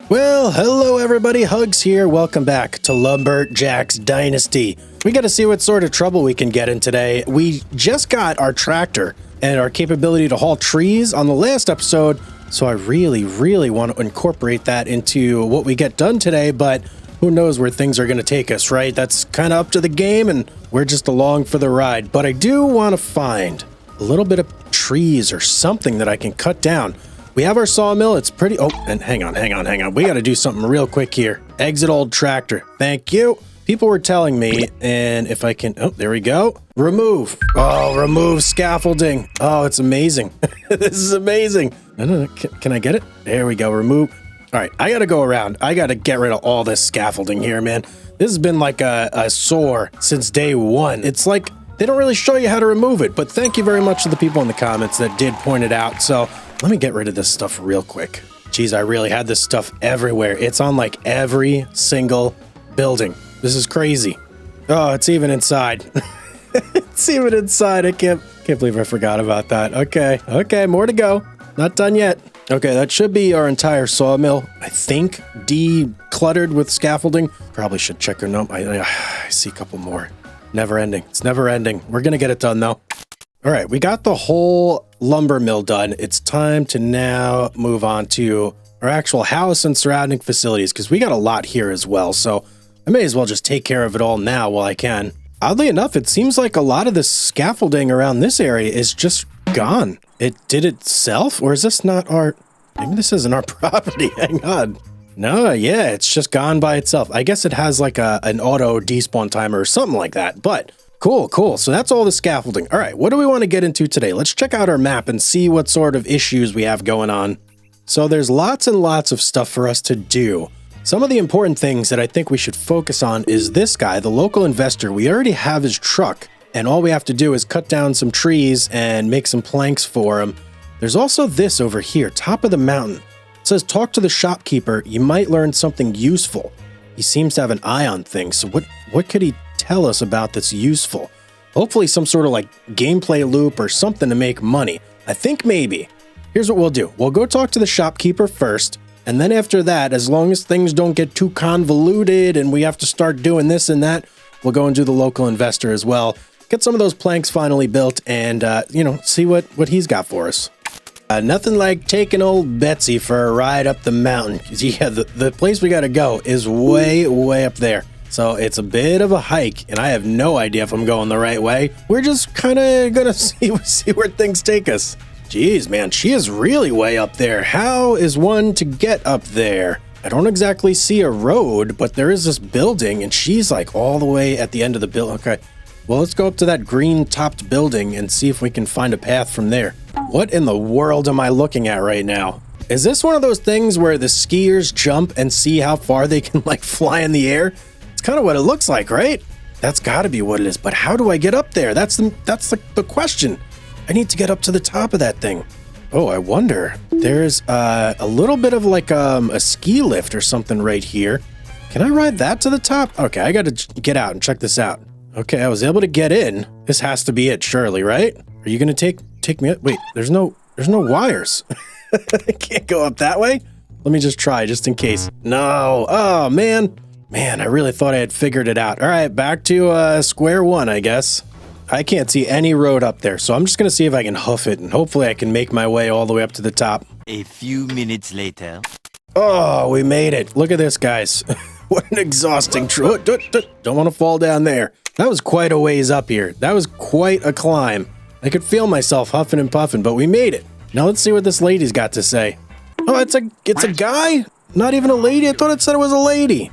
Well, hello everybody, Hugz here. Welcome back to Lumberjack's Dynasty. We got to see what sort of trouble we can get in today. We just got our tractor and our capability to haul trees on the last episode, so I really want to incorporate that into what we get done today, but who knows where things are going to take us, right? That's kind of up to the game, and we're just along for the ride. But I do want to find a little bit of trees or something that I can cut down. We have our sawmill. It's pretty... Oh, and hang on. We got to do something real quick here. Exit old tractor. Thank you. People were telling me, and if I can... Oh, there we go. Remove. Oh, remove scaffolding. Oh, it's amazing. This is amazing. No. Can I get it? There we go. Remove. All right, I got to go around. I got to get rid of all this scaffolding here, man. This has been like a sore since day one. It's like they don't really show you how to remove it, but thank you very much to the people in the comments that did point it out. So... let me get rid of this stuff real quick. Geez, I really had this stuff everywhere. It's on like every single building. This is crazy. Oh, it's even inside. It's even inside. I can't believe I forgot about that. Okay, more to go. Not done yet. Okay, that should be our entire sawmill. I think decluttered with scaffolding. Probably should check her note. I see a couple more. Never ending. It's never ending. We're gonna get it done though. All right, we got the whole lumber mill done. It's time to now move on to our actual house and surrounding facilities because we got a lot here as well. So I may as well just take care of it all now while I can. Oddly enough, it seems like a lot of the scaffolding around this area is just gone. It did itself, or is this not our... maybe this isn't our property. Hang on. No, yeah, it's just gone by itself. I guess it has like an auto despawn timer or something like that, but... Cool. So that's all the scaffolding. All right, what do we want to get into today? Let's check out our map and see what sort of issues we have going on. So there's lots and lots of stuff for us to do. Some of the important things that I think we should focus on is this guy, the local investor. We already have his truck, and all we have to do is cut down some trees and make some planks for him. There's also this over here, top of the mountain. It says, talk to the shopkeeper. You might learn something useful. He seems to have an eye on things, so what could he tell us about that's useful? Hopefully some sort of like gameplay loop or something to make money. I think maybe. Here's what we'll do. We'll go talk to the shopkeeper first, and then after that, as long as things don't get too convoluted and we have to start doing this and that, we'll go and do the local investor as well. Get some of those planks finally built and, see what he's got for us. Nothing like taking old Betsy for a ride up the mountain. 'Cause yeah, the place we gotta go is way up there. So it's a bit of a hike, and I have no idea if I'm going the right way. We're just kind of gonna see where things take us. Jeez, man, she is really way up there. How is one to get up there? I don't exactly see a road, but there is this building, and she's like all the way at the end of the building. Okay, well, let's go up to that green-topped building and see if we can find a path from there. What in the world am I looking at right now? Is this one of those things where the skiers jump and see how far they can like fly in the air? It's kind of what it looks like, right? That's got to be what it is, but how do I get up there? That's the question. I need to get up to the top of that thing. Oh, I wonder. There's a little bit of like a ski lift or something right here. Can I ride that to the top? Okay, I got to get out and check this out. Okay, I was able to get in. This has to be it, surely, right? Are you going to take me up? Wait, there's no wires. I can't go up that way. Let me just try, just in case. No. Oh, man. Man, I really thought I had figured it out. All right, back to square one, I guess. I can't see any road up there, so I'm just going to see if I can hoof it, and hopefully I can make my way all the way up to the top. A few minutes later. Oh, we made it. Look at this, guys. What an exhausting trip. Don't want to fall down there. That was quite a ways up here. That was quite a climb. I could feel myself huffing and puffing, but we made it. Now let's see what this lady's got to say. Oh, it's a guy? Not even a lady? I thought it said it was a lady.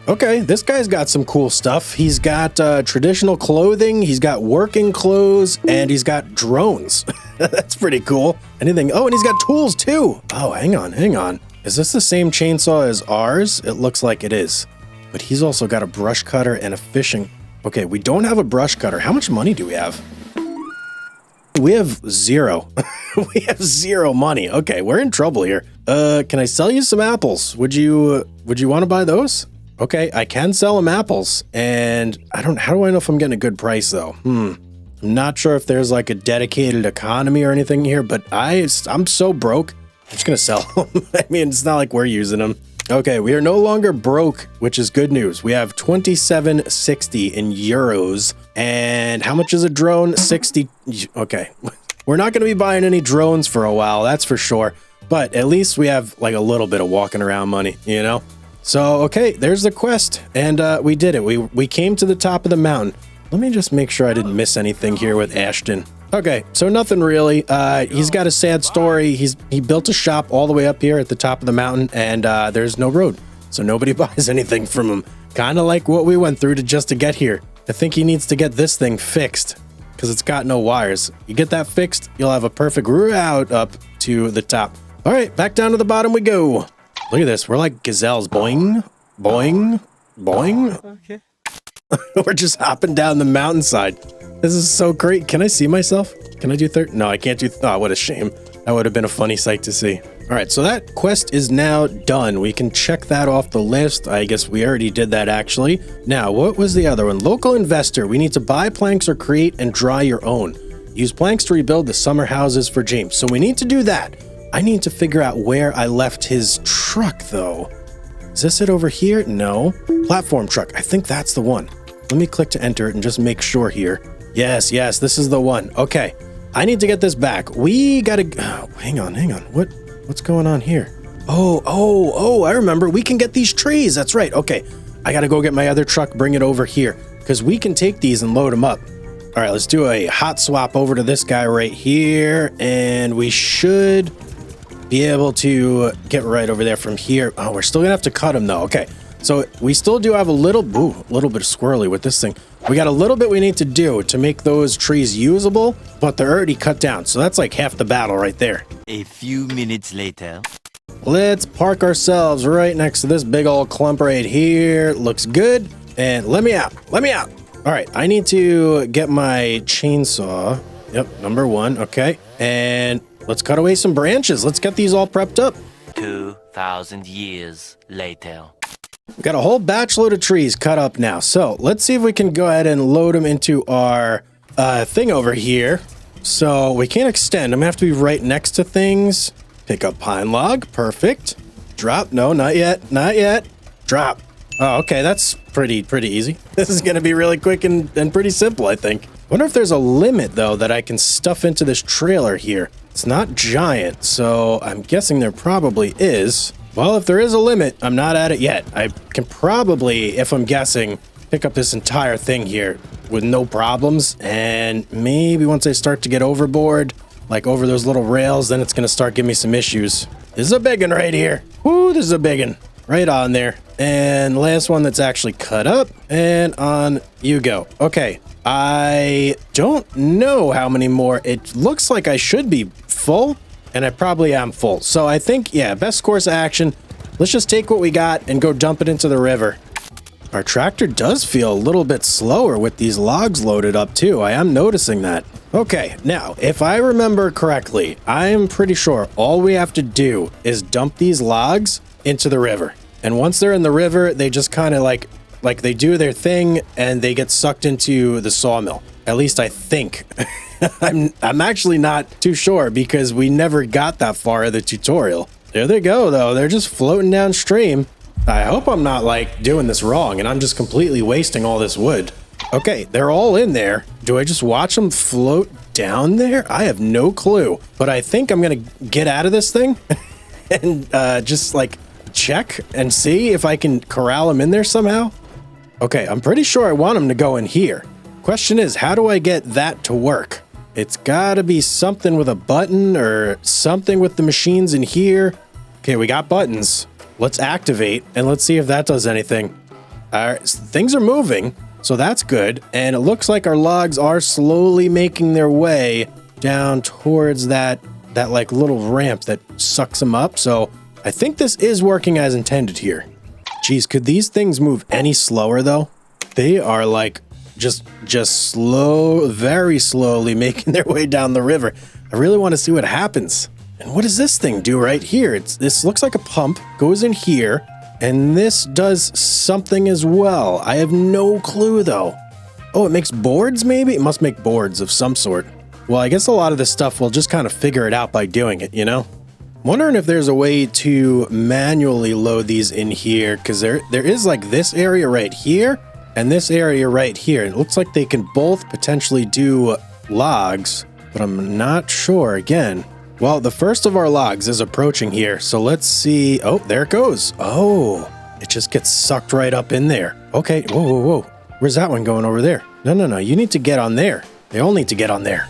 Okay, this guy's got some cool stuff. He's got traditional clothing, he's got working clothes, and he's got drones. That's pretty cool. Anything? Oh, and he's got tools too. Oh, hang on. Is this the same chainsaw as ours? It looks like it is. But he's also got a brush cutter and a fishing. Okay, we don't have a brush cutter. How much money do we have? We have zero. We have zero money. Okay, we're in trouble here. Can I sell you some apples? Would you want to buy those? Okay, I can sell them apples, and how do I know if I'm getting a good price though? I'm not sure if there's like a dedicated economy or anything here, but I'm so broke. I'm just gonna sell them. I mean, it's not like we're using them. Okay, we are no longer broke, which is good news. We have 2760 in euros. And how much is a drone? 60. Okay. We're not going to be buying any drones for a while, that's for sure. But at least we have like a little bit of walking around money, you know? So, okay, there's the quest. And we did it. We came to the top of the mountain. Let me just make sure I didn't miss anything here with Ashton. Okay, so nothing really. He's got a sad story. He built a shop all the way up here at the top of the mountain, and there's no road. So nobody buys anything from him. Kind of like what we went through just to get here. I think he needs to get this thing fixed because it's got no wires. You get that fixed, you'll have a perfect route up to the top. All right, back down to the bottom we go. Look at this. We're like gazelles. Boing, boing, boing. Okay. We're just hopping down the mountainside. This is so great. Can I see myself? Can I do third? No, I can't do. Oh, what a shame. That would have been a funny sight to see. All right, so that quest is now done. We can check that off the list. I guess we already did that actually. Now, what was the other one? Local investor. We need to buy planks or create and dry your own. Use planks to rebuild the summer houses for James. So we need to do that. I need to figure out where I left his truck though. Is this it over here? No. Platform truck. I think that's the one. Let me click to enter it and just make sure here. Yes, this is the one. Okay. I need to get this back. We gotta... Oh, hang on. What's going on here? Oh, I remember. We can get these trees. That's right. Okay. I gotta go get my other truck, bring it over here, because we can take these and load them up. All right, let's do a hot swap over to this guy right here, and we should be able to get right over there from here. Oh, we're still gonna have to cut him though. Okay. So we still do have a little bit of squirrely with this thing. We got a little bit we need to do to make those trees usable, but they're already cut down. So that's like half the battle right there. A few minutes later. Let's park ourselves right next to this big old clump right here. Looks good. And let me out. All right, I need to get my chainsaw. Yep, number one. Okay. And let's cut away some branches. Let's get these all prepped up. 2,000 years later. We've got a whole batch load of trees cut up now. So let's see if we can go ahead and load them into our thing over here. So we can't extend. I'm gonna have to be right next to things. Pick up pine log. Perfect. Drop. No, not yet. Drop. Oh, okay. That's pretty easy. This is gonna be really quick and pretty simple, I think. Wonder if there's a limit though that I can stuff into this trailer here. It's not giant, so I'm guessing there probably is. Well, if there is a limit, I'm not at it yet. I can probably, if I'm guessing, pick up this entire thing here with no problems. And maybe once I start to get overboard, like over those little rails, then it's going to start giving me some issues. This is a big one right here. Woo, this is a big one. Right on there. And last one that's actually cut up. And on you go. Okay. I don't know how many more. It looks like I should be full. And I probably am full. So I think, yeah, best course of action. Let's just take what we got and go dump it into the river. Our tractor does feel a little bit slower with these logs loaded up too. I am noticing that. Okay, now, if I remember correctly, I am pretty sure all we have to do is dump these logs into the river. And once they're in the river, they just kind of like they do their thing and they get sucked into the sawmill. At least I think. I'm actually not too sure because we never got that far in the tutorial. There they go though. They're just floating downstream. I hope I'm not like doing this wrong and I'm just completely wasting all this wood. Okay, they're all in there. Do I just watch them float down there? I have no clue, but I think I'm gonna get out of this thing and just like check and see if I can corral them in there somehow. Okay, I'm pretty sure I want them to go in here. Question is, how do I get that to work? It's gotta be something with a button or something with the machines in here. Okay, we got buttons. Let's activate and let's see if that does anything. All right, things are moving, so that's good. And it looks like our logs are slowly making their way down towards that like little ramp that sucks them up. So I think this is working as intended here. Geez, could these things move any slower though? They are like just slow, very slowly making their way down the river. I really want to see what happens. And what does this thing do right here? This looks like a pump, goes in here, and this does something as well. I have no clue though. Oh, it makes boards maybe? It must make boards of some sort. Well, I guess a lot of this stuff we'll just kind of figure it out by doing it, you know? Wondering if there's a way to manually load these in here, because there is like this area right here and this area right here. It looks like they can both potentially do logs, but I'm not sure again. Well, the first of our logs is approaching here, so let's see. Oh, there it goes. Oh, it just gets sucked right up in there. Okay, whoa, whoa, whoa. Where's that one going over there? No, you need to get on there. They all need to get on there.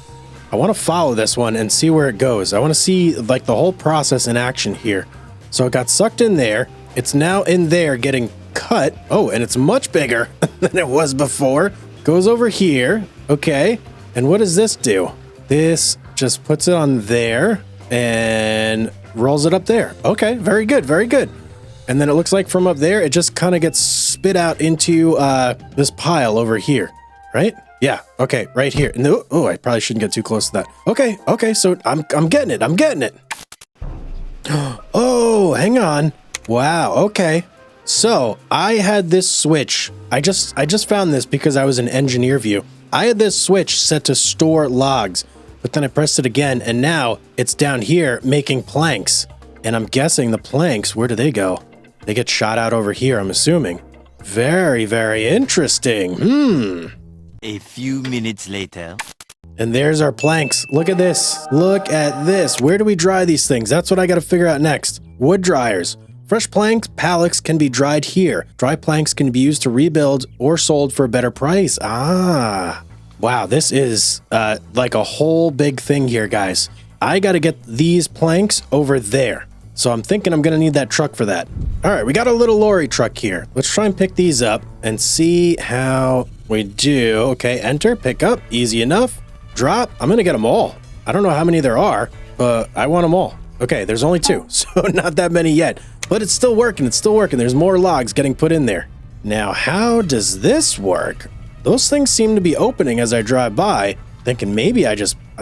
I want to follow this one and see where it goes. I want to see like the whole process in action here. So it got sucked in there. It's now in there getting cut. Oh, and it's much bigger than it was before. Goes over here. Okay. And what does this do? This just puts it on there and rolls it up there. Okay. Very good. Very good. And then it looks like from up there, it just kind of gets spit out into this pile over here, right? Yeah, okay, right here. No, oh, I probably shouldn't get too close to that. Okay, so I'm getting it. I'm getting it. Oh, hang on. Wow, okay. So I had this switch. I just found this because I was in engineer view. I had this switch set to store logs, but then I pressed it again, and now it's down here making planks. And I'm guessing the planks, where do they go? They get shot out over here, I'm assuming. Very, very interesting. A few minutes later. And there's our planks. Look at this. Look at this. Where do we dry these things? That's what I got to figure out next. Wood dryers. Fresh planks, pallets can be dried here. Dry planks can be used to rebuild or sold for a better price. Ah. Wow, this is like a whole big thing here, guys. I got to get these planks over there. So I'm thinking I'm going to need that truck for that. All right, we got a little lorry truck here. Let's try and pick these up and see how we do. Okay, enter, pick up, easy enough. Drop, I'm going to get them all. I don't know how many there are, but I want them all. Okay, there's only 2, so not that many yet. But it's still working, it's still working. There's more logs getting put in there. Now, how does this work? Those things seem to be opening as I drive by, thinking maybe I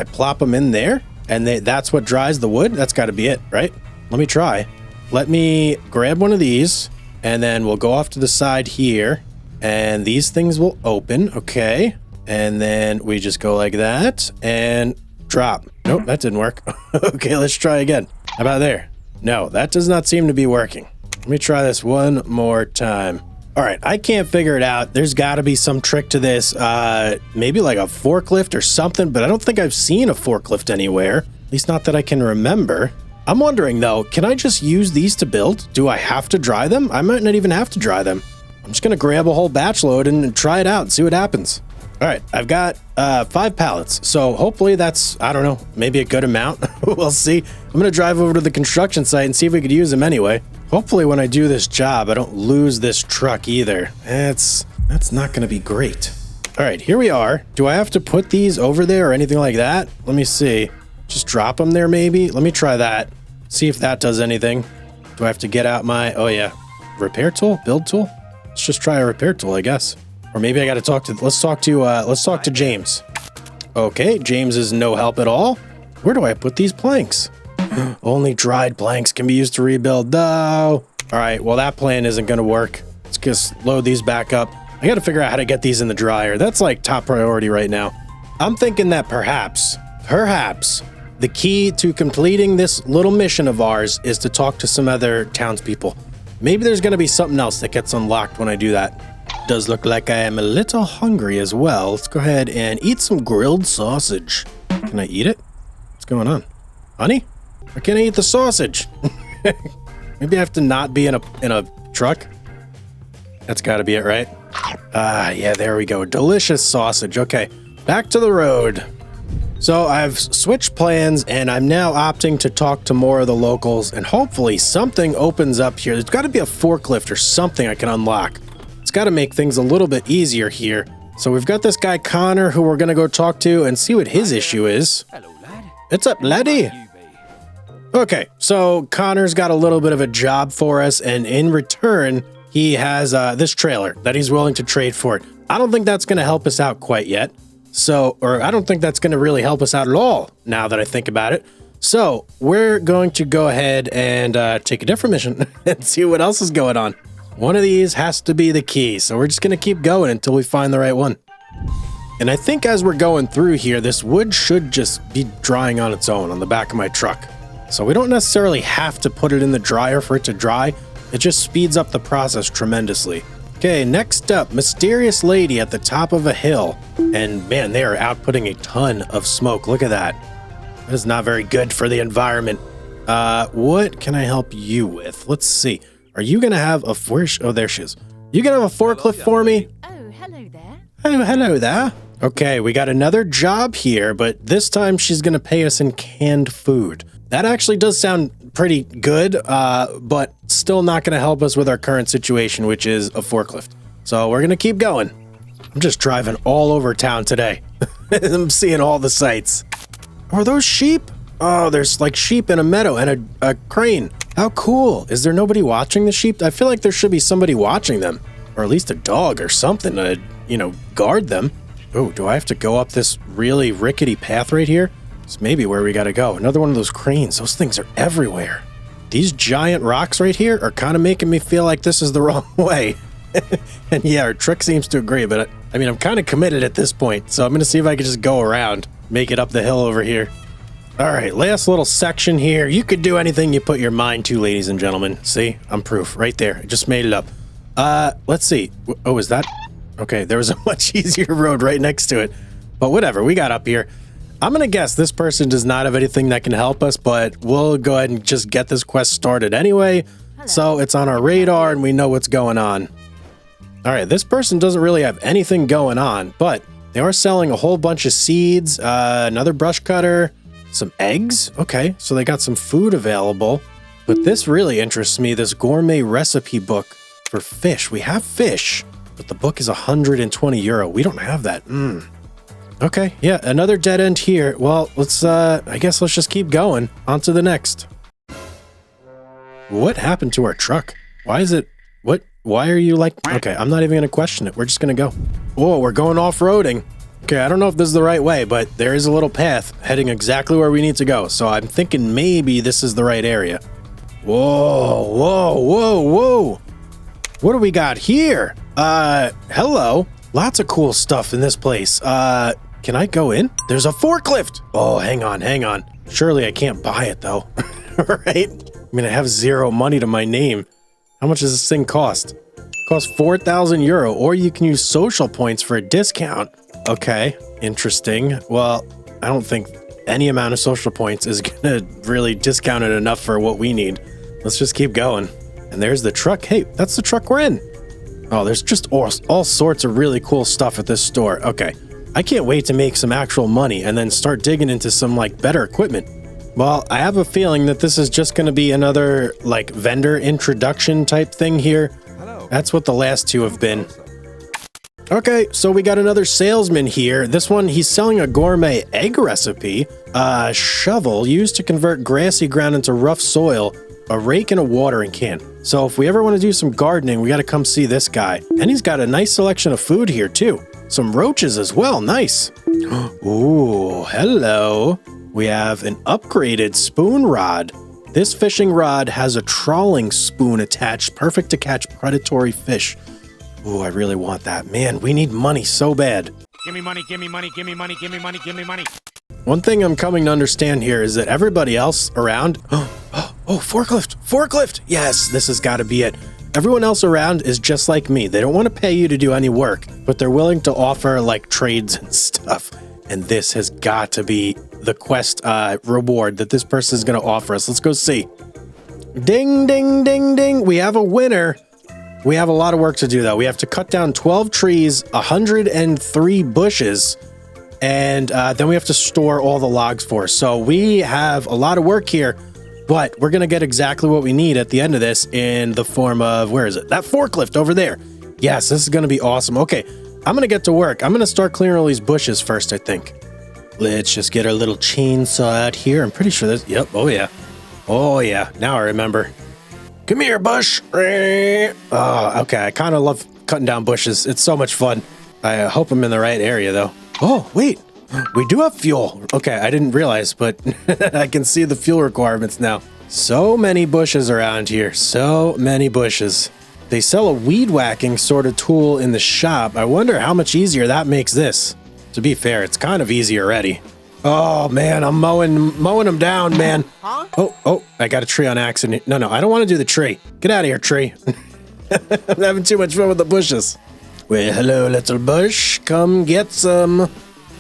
plop them in there, and that's what dries the wood? That's got to be it, right? Let me try. Let me grab one of these, and then we'll go off to the side here, and these things will open, okay? And then we just go like that, and drop. Nope, that didn't work. Okay, let's try again. How about there? No, that does not seem to be working. Let me try this one more time. All right, I can't figure it out. There's got to be some trick to this. Maybe like a forklift or something, but I don't think I've seen a forklift anywhere. At least not that I can remember. I'm wondering though, can I just use these to build? Do I have to dry them? I might not even have to dry them. I'm just gonna grab a whole batch load and try it out and see what happens. All right, I've got 5 pallets. So hopefully that's, I don't know, maybe a good amount. We'll see. I'm gonna drive over to the construction site and see if we could use them anyway. Hopefully when I do this job, I don't lose this truck either. That's not gonna be great. All right, here we are. Do I have to put these over there or anything like that? Let me see. Just drop them there maybe? Let me try that. See if that does anything. Do I have to get out my, oh yeah, repair tool? Build tool? Let's just try a repair tool, I guess. Or maybe I got to talk to, let's talk to James. Okay, James is no help at all. Where do I put these planks? Only dried planks can be used to rebuild. No. All right, well that plan isn't going to work. Let's just load these back up. I got to figure out how to get these in the dryer. That's like top priority right now. I'm thinking that perhaps, the key to completing this little mission of ours is to talk to some other townspeople. Maybe there's going to be something else that gets unlocked when I do that. Does look like I am a little hungry as well. Let's go ahead and eat some grilled sausage. Can I eat it? What's going on? Honey? Why can't I eat the sausage? Maybe I have to not be in a truck. That's got to be it, right? Ah, yeah, there we go. Delicious sausage. Okay, back to the road. So I've switched plans and I'm now opting to talk to more of the locals and hopefully something opens up here. There's got to be a forklift or something I can unlock. It's got to make things a little bit easier here. So we've got this guy Connor who we're going to go talk to and see what his issue is. Hello, lad. What's up, laddie? Okay, so Connor's got a little bit of a job for us and in return, he has this trailer that he's willing to trade for it. I don't think that's going to help us out quite yet. So, or I don't think that's going to really help us out at all, now that I think about it. So, we're going to go ahead and take a different mission and see what else is going on. One of these has to be the key, so we're just going to keep going until we find the right one. And I think as we're going through here, this wood should just be drying on its own on the back of my truck. So we don't necessarily have to put it in the dryer for it to dry. It just speeds up the process tremendously. Okay, next up, mysterious lady at the top of a hill. And man, they are outputting a ton of smoke. Look at that. That is not very good for the environment. What can I help you with? Let's see. Are you going to have a... oh, there she is. You going to have a forklift for me? Oh, hello there. Oh, hello there. Okay, we got another job here, but this time she's going to pay us in canned food. That actually does sound pretty good, but still not going to help us with our current situation, which is a forklift. So we're going to keep going. I'm just driving all over town today. I'm seeing all the sights. Are those sheep? Oh, there's like sheep in a meadow and a crane. How cool. Is there nobody watching the sheep? I feel like there should be somebody watching them, or at least a dog or something to, you know, guard them. Oh, do I have to go up this really rickety path right here? It's maybe where we gotta go. Another one of those cranes. Those things are everywhere. These giant rocks right here are kind of making me feel like this is the wrong way. And yeah, our truck seems to agree, but I mean, I'm kind of committed at this point, so I'm gonna see if I can just go around, make it up the hill over here. All right, last little section here. You could do anything you put your mind to, ladies and gentlemen. See, I'm proof right there. I just made it up. Let's see. Oh, is that? Okay, there was a much easier road right next to it, but whatever, we got up here. I'm gonna guess this person does not have anything that can help us, but we'll go ahead and just get this quest started anyway. Hello. So it's on our radar and we know what's going on. All right, this person doesn't really have anything going on, but they are selling a whole bunch of seeds, another brush cutter, some eggs. Okay, so they got some food available, but this really interests me, this gourmet recipe book for fish. We have fish, but the book is 120 euro. We don't have that. Okay, yeah, another dead end here. Well, let's, I guess let's just keep going. On to the next. What happened to our truck? Why is it, why are you like, okay, I'm not even gonna question it. We're just gonna go. Whoa, we're going off-roading. Okay, I don't know if this is the right way, but there is a little path heading exactly where we need to go. So I'm thinking maybe this is the right area. Whoa, whoa, whoa, whoa. What do we got here? Hello. Lots of cool stuff in this place. Can I go in? There's a forklift. Oh, hang on. Surely I can't buy it though, right? I mean, I have zero money to my name. How much does this thing cost? It costs 4,000 euro, or you can use social points for a discount. Okay, interesting. Well, I don't think any amount of social points is gonna really discount it enough for what we need. Let's just keep going. And there's the truck. Hey, that's the truck we're in. Oh, there's just all sorts of really cool stuff at this store. Okay, I can't wait to make some actual money and then start digging into some like better equipment. Well, I have a feeling that this is just going to be another like vendor introduction type thing here. Hello. That's what the last two have been. Okay, so we got another salesman here. This one, he's selling a gourmet egg recipe. A shovel used to convert grassy ground into rough soil, a rake, and a watering can. So if we ever want to do some gardening, we got to come see this guy. And he's got a nice selection of food here too. Some roaches as well, nice. Ooh, hello. We have an upgraded spoon rod. This fishing rod has a trawling spoon attached, perfect to catch predatory fish. Ooh, I really want that. Man, we need money so bad. Give me money, give me money, give me money, give me money, give me money. One thing I'm coming to understand here is that everybody else around... Oh, forklift! Yes, this has got to be it. Everyone else around is just like me. They don't want to pay you to do any work, but they're willing to offer like trades and stuff. And this has got to be the quest reward that this person is going to offer us. Let's go see. Ding, ding, ding, ding. We have a winner. We have a lot of work to do, though. We have to cut down 12 trees, 103 bushes, and then we have to store all the logs for us. So we have a lot of work here, but we're going to get exactly what we need at the end of this in the form of, where is it? That forklift over there. Yes, this is going to be awesome. Okay, I'm going to get to work. I'm going to start clearing all these bushes first, I think. Let's just get our little chainsaw out here. I'm pretty sure there's, yep, oh yeah. Oh yeah, now I remember. Come here, bush. Oh, okay, I kind of love cutting down bushes. It's so much fun. I hope I'm in the right area, though. Oh, wait. We do have fuel. Okay, I didn't realize, but I can see the fuel requirements now. So many bushes around here. So many bushes. They sell a weed whacking sort of tool in the shop. I wonder how much easier that makes this. To be fair, it's kind of easy already. Oh man, I'm mowing them down, man. Oh, I got a tree on accident. No, I don't want to do the tree. Get out of here, tree. I'm having too much fun with the bushes. Well, hello, little bush. Come get some.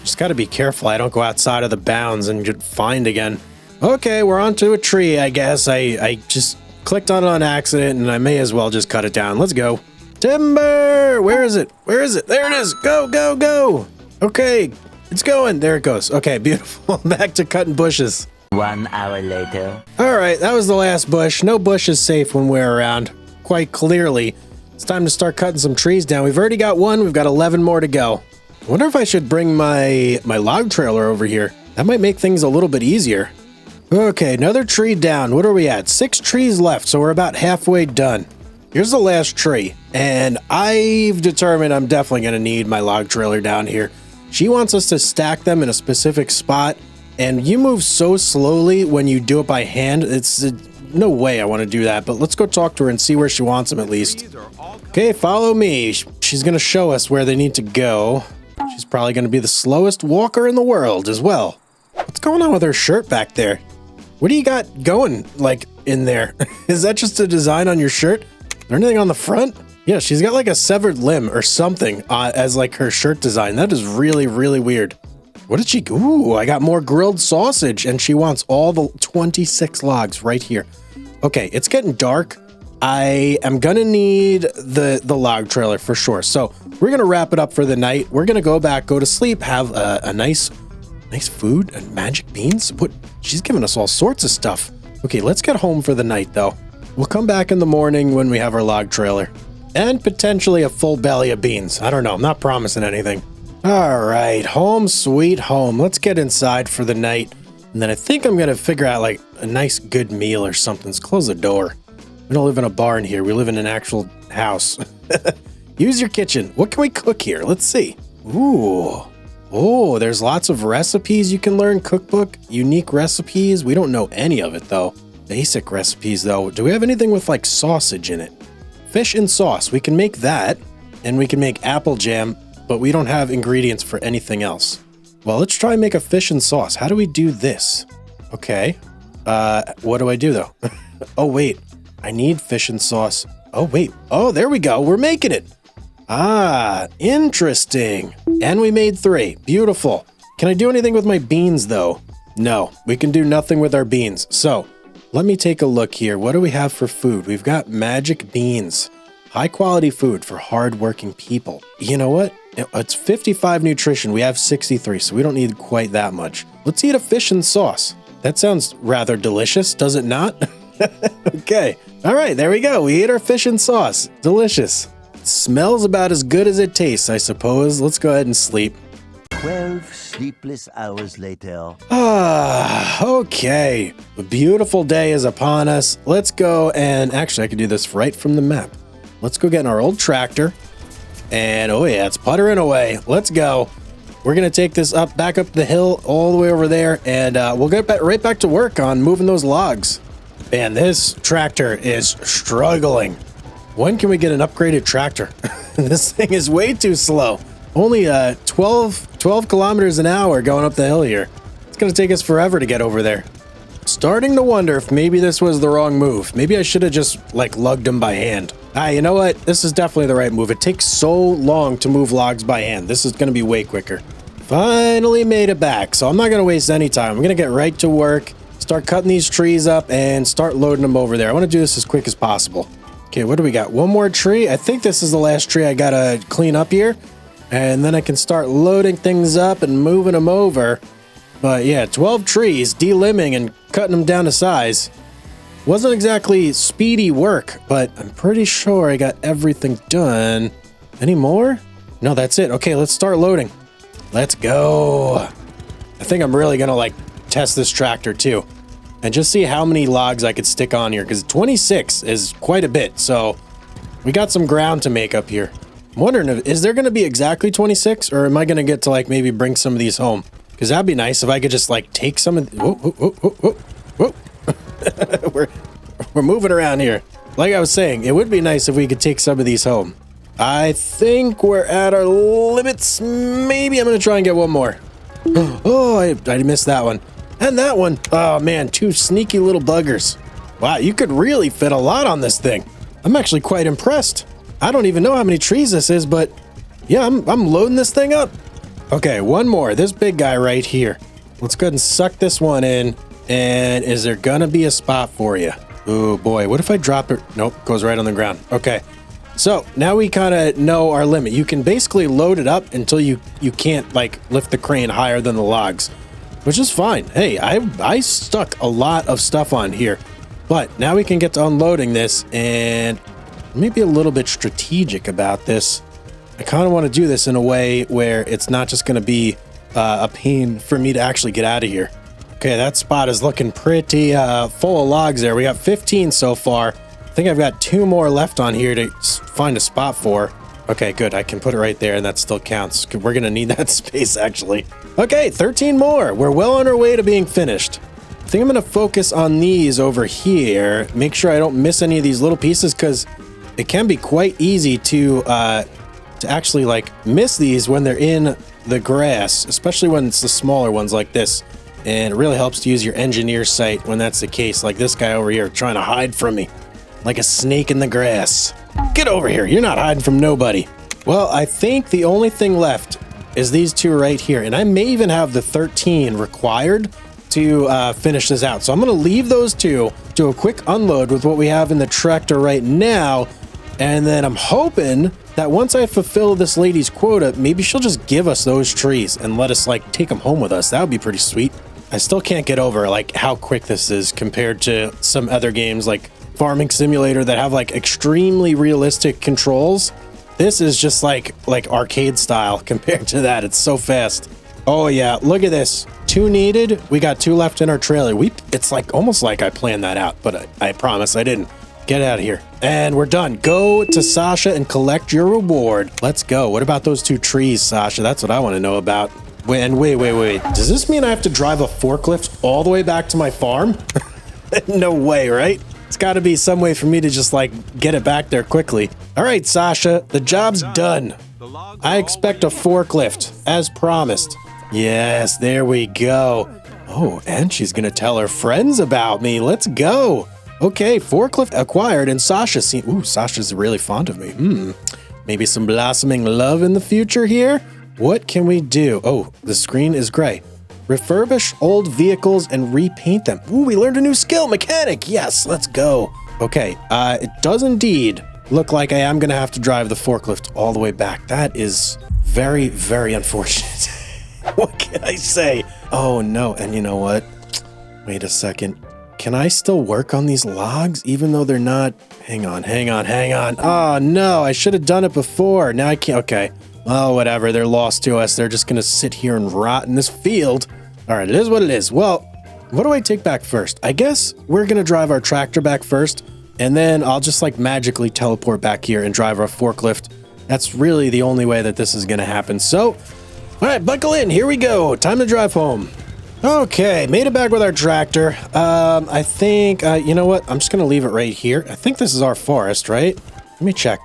Just got to be careful I don't go outside of the bounds and get fined again. Okay, we're onto a tree, I guess. I just clicked on it on accident, and I may as well just cut it down. Let's go. Timber! Where is it? Where is it? There it is. Go, go, go. Okay, it's going. There it goes. Okay, beautiful. Back to cutting bushes. 1 hour later. All right, that was the last bush. No bush is safe when we're around. Quite clearly. It's time to start cutting some trees down. We've already got one. We've got 11 more to go. I wonder if I should bring my log trailer over here. That might make things a little bit easier. Okay, another tree down. What are we at? 6 trees left, so we're about halfway done. Here's the last tree, and I've determined I'm definitely going to need my log trailer down here. She wants us to stack them in a specific spot, and you move so slowly when you do it by hand. It's no way I want to do that, but let's go talk to her and see where she wants them at least. Okay, follow me. She's going to show us where they need to go. She's probably going to be the slowest walker in the world as well. What's going on with her shirt back there? What do you got going, like, in there? Is that just a design on your shirt? Is there anything on the front? Yeah, she's got like a severed limb or something as like her shirt design. That is really, really weird. What did she... Ooh, I got more grilled sausage, and she wants all the 26 logs right here. Okay, it's getting dark. I am going to need the log trailer for sure. So we're going to wrap it up for the night. We're going to go back, go to sleep, have a nice food and magic beans. What? She's giving us all sorts of stuff. Okay, let's get home for the night, though. We'll come back in the morning when we have our log trailer. And potentially a full belly of beans. I don't know. I'm not promising anything. All right, home sweet home. Let's get inside for the night. And then I think I'm going to figure out like a nice good meal or something. Let's close the door. We don't live in a barn here. We live in an actual house. Use your kitchen. What can we cook here? Let's see. Ooh. Oh, there's lots of recipes you can learn. Cookbook, unique recipes. We don't know any of it, though. Basic recipes, though. Do we have anything with, like, sausage in it? Fish and sauce. We can make that. And we can make apple jam, but we don't have ingredients for anything else. Well, let's try and make a fish and sauce. How do we do this? Okay. What do I do, though? Oh, wait. I need fish and sauce. Oh, wait. Oh, there we go. We're making it. Ah, interesting. And we made 3. Beautiful. Can I do anything with my beans, though? No, we can do nothing with our beans. So, let me take a look here. What do we have for food? We've got magic beans. High quality food for hardworking people. You know what? It's 55 nutrition. We have 63, so we don't need quite that much. Let's eat a fish and sauce. That sounds rather delicious, does it not? Okay. All right, there we go. We ate our fish and sauce. Delicious. It smells about as good as it tastes, I suppose. Let's go ahead and sleep. 12 sleepless hours later. Okay. A beautiful day is upon us. Let's go and actually I can do this right from the map. Let's go get in our old tractor. And oh yeah, it's puttering away. Let's go. We're going to take this back up the hill all the way over there, and we'll get right back to work on moving those logs. Man, this tractor is struggling. When can we get an upgraded tractor? This thing is way too slow. Only 12 kilometers an hour going up the hill here. It's going to take us forever to get over there. Starting to wonder if maybe this was the wrong move. Maybe I should have just, like, lugged them by hand. You know what? This is definitely the right move. It takes so long to move logs by hand. This is going to be way quicker. Finally made it back, so I'm not going to waste any time. I'm going to get right to work, start cutting these trees up, and start loading them over there. I want to do this as quick as possible. Okay, what do we got? One more tree. I think this is the last tree I got to clean up here. And then I can start loading things up and moving them over. But yeah, 12 trees, delimbing and cutting them down to size. Wasn't exactly speedy work, but I'm pretty sure I got everything done. Any more? No, that's it. Okay, let's start loading. Let's go. I think I'm really gonna like test this tractor too. And just see how many logs I could stick on here, because 26 is quite a bit. So we got some ground to make up here. I'm wondering, is there going to be exactly 26, or am I going to get to like maybe bring some of these home? Because that'd be nice if I could just like take some of whoa. We're moving around here. Like I was saying, it would be nice if we could take some of these home. I think we're at our limits. Maybe I'm going to try and get one more. Oh, I missed that one. And that one. Oh man, two sneaky little buggers. Wow, you could really fit a lot on this thing. I'm actually quite impressed. I don't even know how many trees this is, but yeah, I'm loading this thing up. Okay, one more. This big guy right here. Let's go ahead and suck this one in. And is there gonna be a spot for you? Oh boy, what if I drop it? Nope, goes right on the ground. Okay, so now we kind of know our limit. You can basically load it up until you can't like lift the crane higher than the logs, which is fine. Hey, I stuck a lot of stuff on here, but now we can get to unloading this and maybe a little bit strategic about this. I kind of want to do this in a way where it's not just going to be a pain for me to actually get out of here. Okay, that spot is looking pretty full of logs there. We got 15 so far. I think I've got 2 more left on here to find a spot for. Okay, good. I can put it right there and that still counts. We're going to need that space actually. Okay, 13 more. We're well on our way to being finished. I think I'm going to focus on these over here. Make sure I don't miss any of these little pieces because it can be quite easy to actually like miss these when they're in the grass, especially when it's the smaller ones like this. And it really helps to use your engineer sight when that's the case, like this guy over here trying to hide from me like a snake in the grass. Get over here, you're not hiding from nobody. Well, I think the only thing left is these 2 right here, and I may even have the 13 required to finish this out. So I'm gonna leave those 2, do a quick unload with what we have in the tractor right now, and then I'm hoping that once I fulfill this lady's quota, maybe she'll just give us those trees and let us like take them home with us. That would be pretty sweet. I still can't get over like how quick this is compared to some other games like Farming Simulator that have like extremely realistic controls. This is just like arcade style compared to that. It's so fast. Oh yeah, look at this. 2 needed. We got 2 left in our trailer. It's like almost like I planned that out, but I promise I didn't. Get out of here. And we're done. Go to Sasha and collect your reward. Let's go. What about those 2 trees, Sasha? That's what I want to know about. Wait. Does this mean I have to drive a forklift all the way back to my farm? No way, right? It's got to be some way for me to just like get it back there quickly. All right, Sasha, the job's done. I expect a forklift, as promised. Yes, there we go. Oh, and she's going to tell her friends about me. Let's go. Okay, forklift acquired, and Sasha's really fond of me. Maybe some blossoming love in the future here? What can we do? Oh, the screen is gray. Refurbish old vehicles and repaint them. Ooh, we learned a new skill, mechanic. Yes, let's go. Okay, it does indeed look like I am going to have to drive the forklift all the way back. That is very, very unfortunate. What can I say? Oh, no, and you know what? Wait a second. Can I still work on these logs even though they're not? Hang on. Oh no, I should have done it before. Now I can't. Okay. Oh, whatever. They're lost to us. They're just going to sit here and rot in this field. All right, it is what it is. Well, what do I take back first? I guess we're going to drive our tractor back first, and then I'll just like magically teleport back here and drive our forklift. That's really the only way that this is going to happen. So, all right, buckle in. Here we go. Time to drive home. Okay, made it back with our tractor. I think, you know what? I'm just going to leave it right here. I think this is our forest, right? Let me check.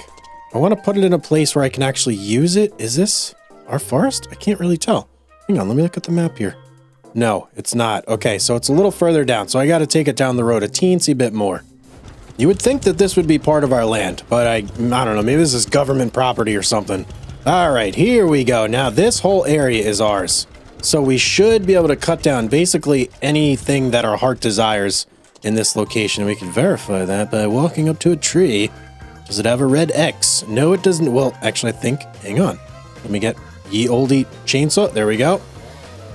I want to put it in a place where I can actually use it. Is this our forest? I can't really tell. Hang on, let me look at the map here. No, it's not. Okay, so it's a little further down, so I got to take it down the road a teensy bit more. You would think that this would be part of our land, but I don't know, maybe this is government property or something. All right, here we go. Now, this whole area is ours. So we should be able to cut down basically anything that our heart desires in this location. We can verify that by walking up to a tree. Does it have a red X? No, it doesn't. Well, actually, I think, hang on. Let me get ye olde chainsaw. There we go.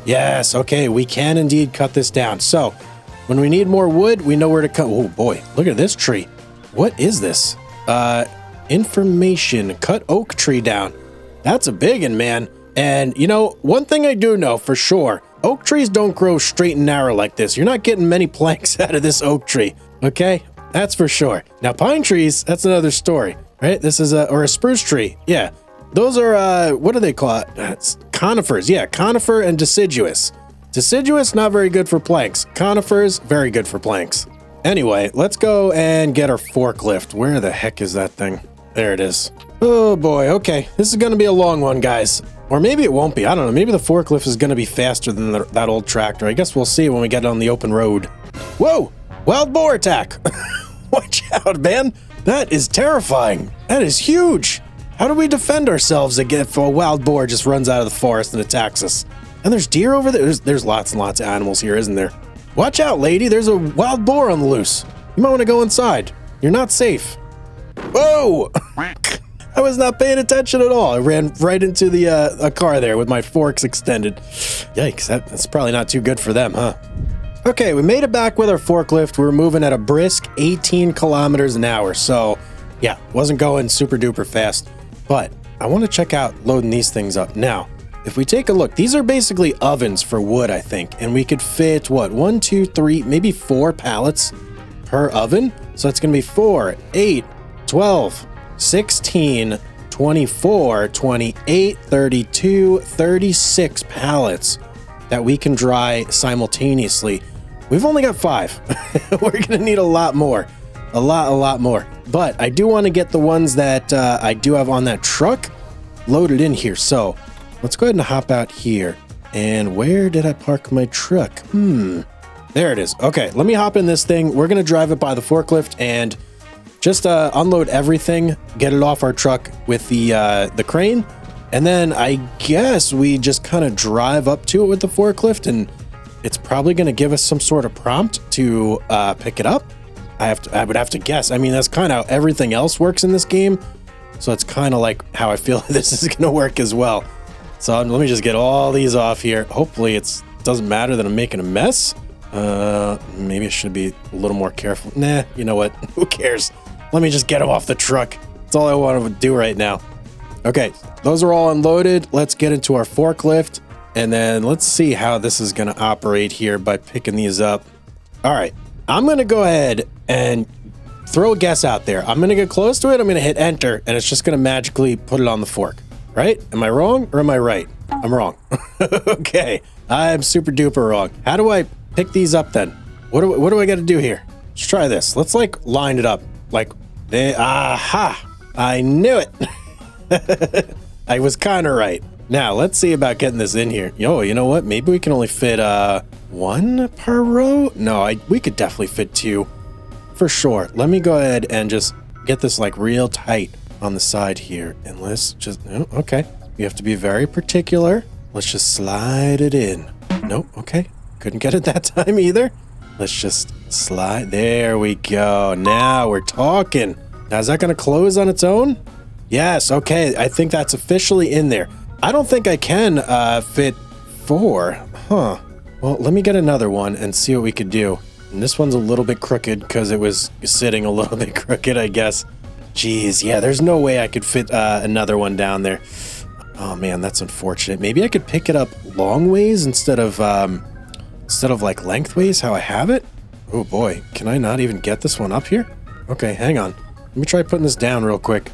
Yes, okay, we can indeed cut this down. So when we need more wood, we know where to cut. Oh boy, look at this tree. What is this? Information, cut oak tree down. That's a big one, man. And you know, one thing I do know for sure, oak trees don't grow straight and narrow like this. You're not getting many planks out of this oak tree, okay? That's for sure. Now, pine trees, that's another story, right? This is or a spruce tree. Yeah, those are, what do they call it? It's conifers. Yeah, conifer and deciduous. Deciduous, not very good for planks. Conifers, very good for planks. Anyway, let's go and get our forklift. Where the heck is that thing? There it is. Oh boy, okay. This is gonna be a long one, guys. Or maybe it won't be. I don't know. Maybe the forklift is going to be faster than that old tractor. I guess we'll see when we get on the open road. Whoa! Wild boar attack! Watch out, man! That is terrifying. That is huge. How do we defend ourselves if a wild boar just runs out of the forest and attacks us? And there's deer over there. There's lots and lots of animals here, isn't there? Watch out, lady. There's a wild boar on the loose. You might want to go inside. You're not safe. Whoa! I was not paying attention at all. I ran right into the a car there with my forks extended. Yikes, that's probably not too good for them, huh? Okay, we made it back with our forklift. We were moving at a brisk 18 kilometers an hour. So, yeah, wasn't going super duper fast. But I want to check out loading these things up. Now, if we take a look, these are basically ovens for wood, I think. And we could fit, what, 1, 2, 3, maybe 4 pallets per oven. So it's going to be 4, 8, 12, 16, 24, 28, 32, 36 pallets that we can dry simultaneously. We've only got 5. We're going to need a lot more. A lot more. But I do want to get the ones that I do have on that truck loaded in here. So let's go ahead and hop out here. And where did I park my truck? There it is. Okay, let me hop in this thing. We're going to drive it by the forklift and just unload everything, get it off our truck with the crane, and then I guess we just kind of drive up to it with the forklift, and it's probably going to give us some sort of prompt to pick it up. I would have to guess. I mean, that's kind of how everything else works in this game, so it's kind of like how I feel this is going to work as well. So let me just get all these off here. Hopefully it doesn't matter that I'm making a mess. Maybe I should be a little more careful. Nah, you know what? Who cares? Let me just get them off the truck. That's all I want to do right now. Okay, those are all unloaded. Let's get into our forklift, and then let's see how this is going to operate here by picking these up. All right, I'm going to go ahead and throw a guess out there. I'm going to get close to it. I'm going to hit enter, and it's just going to magically put it on the fork. Right? Am I wrong or am I right? I'm wrong. Okay, I'm super duper wrong. How do I pick these up then? What do I got to do here? Let's try this. Let's like line it up. Like, aha! I knew it. I was kind of right. Now let's see about getting this in here. Yo, you know what? Maybe we can only fit 1 per row. No, we could definitely fit 2 for sure. Let me go ahead and just get this like real tight on the side here, and let's just okay. You have to be very particular. Let's just slide it in. Nope. Okay, couldn't get it that time either. Let's just slide. There we go. Now we're talking. Now, is that going to close on its own? Yes. Okay. I think that's officially in there. I don't think I can fit 4. Huh. Well, let me get another one and see what we could do. And this one's a little bit crooked because it was sitting a little bit crooked, I guess. Jeez. Yeah, there's no way I could fit another one down there. Oh, man, that's unfortunate. Maybe I could pick it up long ways instead of like lengthways, how I have it. Oh boy, can I not even get this one up here? Okay, hang on. Let me try putting this down real quick.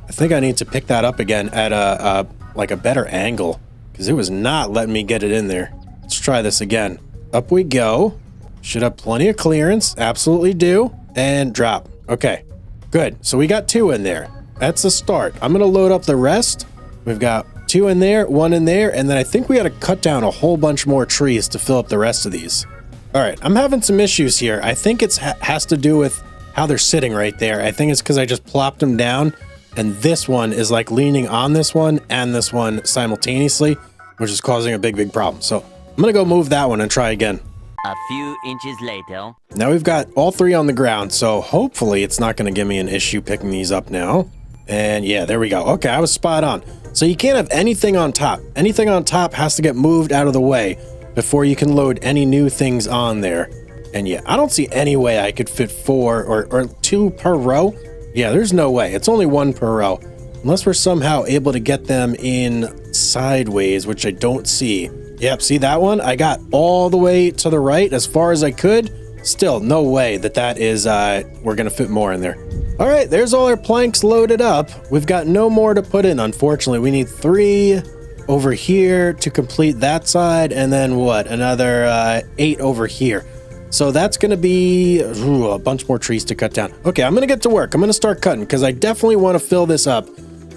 I think I need to pick that up again at a better angle because it was not letting me get it in there. Let's try this again. Up we go. Should have plenty of clearance. Absolutely do. And drop. Okay, good. So we got 2 in there. That's a start. I'm going to load up the rest. We've got 2 in there, 1 in there, and then I think we got to cut down a whole bunch more trees to fill up the rest of these. All right, I'm having some issues here. I think it has to do with how they're sitting right there. I think it's because I just plopped them down, and this one is like leaning on this one and this one simultaneously, which is causing a big problem. So I'm going to go move that one and try again. A few inches later. Now we've got all 3 on the ground, so hopefully it's not going to give me an issue picking these up now. And yeah, there we go. Okay, I was spot on. So you can't have anything on top. Anything on top has to get moved out of the way before you can load any new things on there. And yeah, I don't see any way I could fit 4 or 2 per row. Yeah, there's no way. It's only 1 per row. Unless we're somehow able to get them in sideways, which I don't see. Yep, see that one? I got all the way to the right as far as I could. Still, no way that is, we're gonna fit more in there. All right, there's all our planks loaded up. We've got no more to put in, unfortunately. We need 3 over here to complete that side, and then what? Another 8 over here. So that's gonna be a bunch more trees to cut down. Okay, I'm gonna get to work. I'm gonna start cutting because I definitely want to fill this up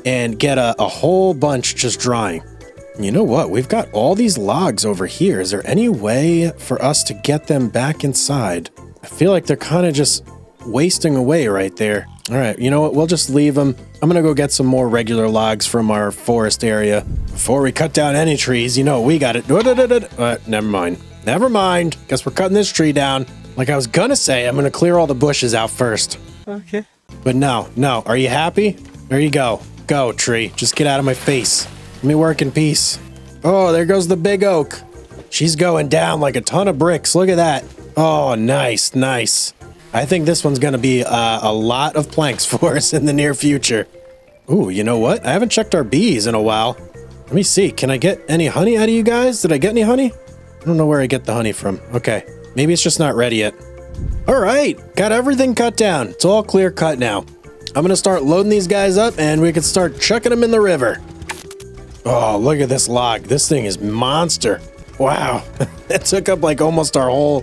and get a whole bunch just drying. You know what? We've got all these logs over here. Is there any way for us to get them back inside? I feel like they're kind of just wasting away right there. All right, you know what? We'll just leave them. I'm gonna go get some more regular logs from our forest area before we cut down any trees. You know, we got it. Never mind. Never mind. Guess we're cutting this tree down. Like I was gonna say, I'm gonna clear all the bushes out first. Okay. But no. Are you happy? There you go. Go, tree. Just get out of my face. Let me work in peace. Oh, there goes the big oak. She's going down like a ton of bricks. Look at that. Oh, nice. I think this one's going to be a lot of planks for us in the near future. Ooh, you know what? I haven't checked our bees in a while. Let me see. Can I get any honey out of you guys? Did I get any honey? I don't know where I get the honey from. Okay. Maybe it's just not ready yet. All right. Got everything cut down. It's all clear cut now. I'm going to start loading these guys up and we can start chucking them in the river. Oh, look at this log. This thing is monster. Wow. It took up like almost our whole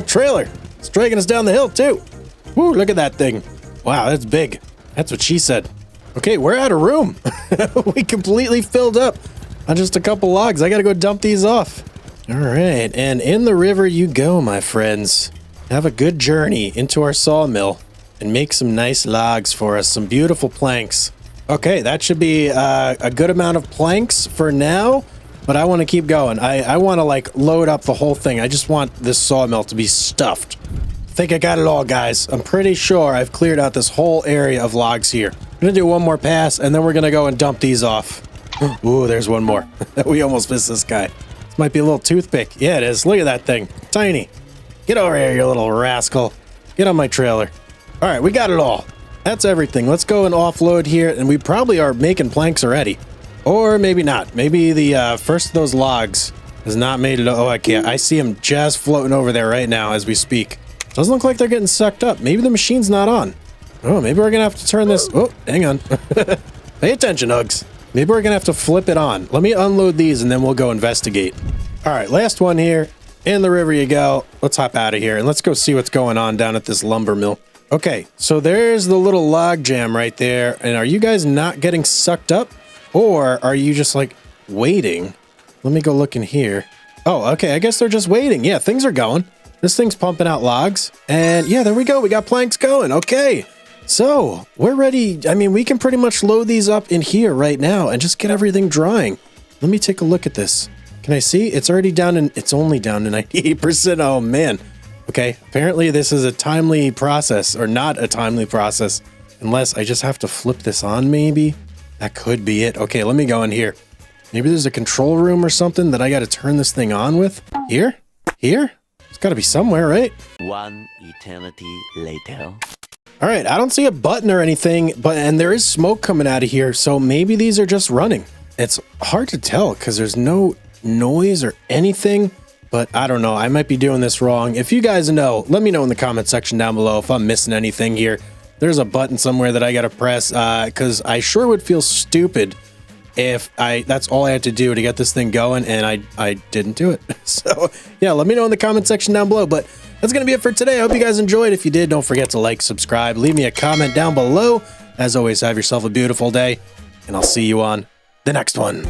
trailer. It's dragging us down the hill too. Woo, look at that thing. Wow, that's big. That's what she said. Okay, we're out of room. We completely filled up on just a couple logs. I got to go dump these off. All right, and in the river you go, my friends. Have a good journey into our sawmill and make some nice logs for us, some beautiful planks. Okay, that should be a good amount of planks for now, but I want to keep going. I want to like load up the whole thing. I just want this sawmill to be stuffed. I think I got it all, guys. I'm pretty sure I've cleared out this whole area of logs here. I'm going to do one more pass, and then we're going to go and dump these off. Ooh, there's one more. We almost missed this guy. This might be a little toothpick. Yeah, it is. Look at that thing. Tiny. Get over here, you little rascal. Get on my trailer. All right, we got it all. That's everything. Let's go and offload here, and we probably are making planks already. Or maybe not. Maybe the first of those logs has not made it. Oh, I can't. I see them just floating over there right now as we speak. Doesn't look like they're getting sucked up. Maybe the machine's not on. Oh, maybe we're going to have to turn this. Oh, hang on. Pay attention, Hugz. Maybe we're going to have to flip it on. Let me unload these, and then we'll go investigate. All right, last one here. In the river you go. Let's hop out of here, and let's go see what's going on down at this lumber mill. Okay, so there's the little log jam right there. And are you guys not getting sucked up? Or are you just like waiting? Let me go look in here. Oh, okay, I guess they're just waiting. Yeah, things are going. This thing's pumping out logs. And yeah, there we go. We got planks going. Okay, so we're ready. I mean, we can pretty much load these up in here right now and just get everything drying. Let me take a look at this. Can I see? It's already down and it's only down to 98%. Oh, man. Okay, apparently this is a timely process, or not a timely process, unless I just have to flip this on, maybe? That could be it. Okay, let me go in here. Maybe there's a control room or something that I got to turn this thing on with? Here? Here? It's got to be somewhere, right? One eternity later. All right, I don't see a button or anything, and there is smoke coming out of here, so maybe these are just running. It's hard to tell because there's no noise or anything. But I don't know. I might be doing this wrong. If you guys know, let me know in the comment section down below if I'm missing anything here. There's a button somewhere that I got to press because I sure would feel stupid if that's all I had to do to get this thing going and I didn't do it. So yeah, let me know in the comment section down below. But that's going to be it for today. I hope you guys enjoyed. If you did, don't forget to like, subscribe, leave me a comment down below. As always, have yourself a beautiful day and I'll see you on the next one.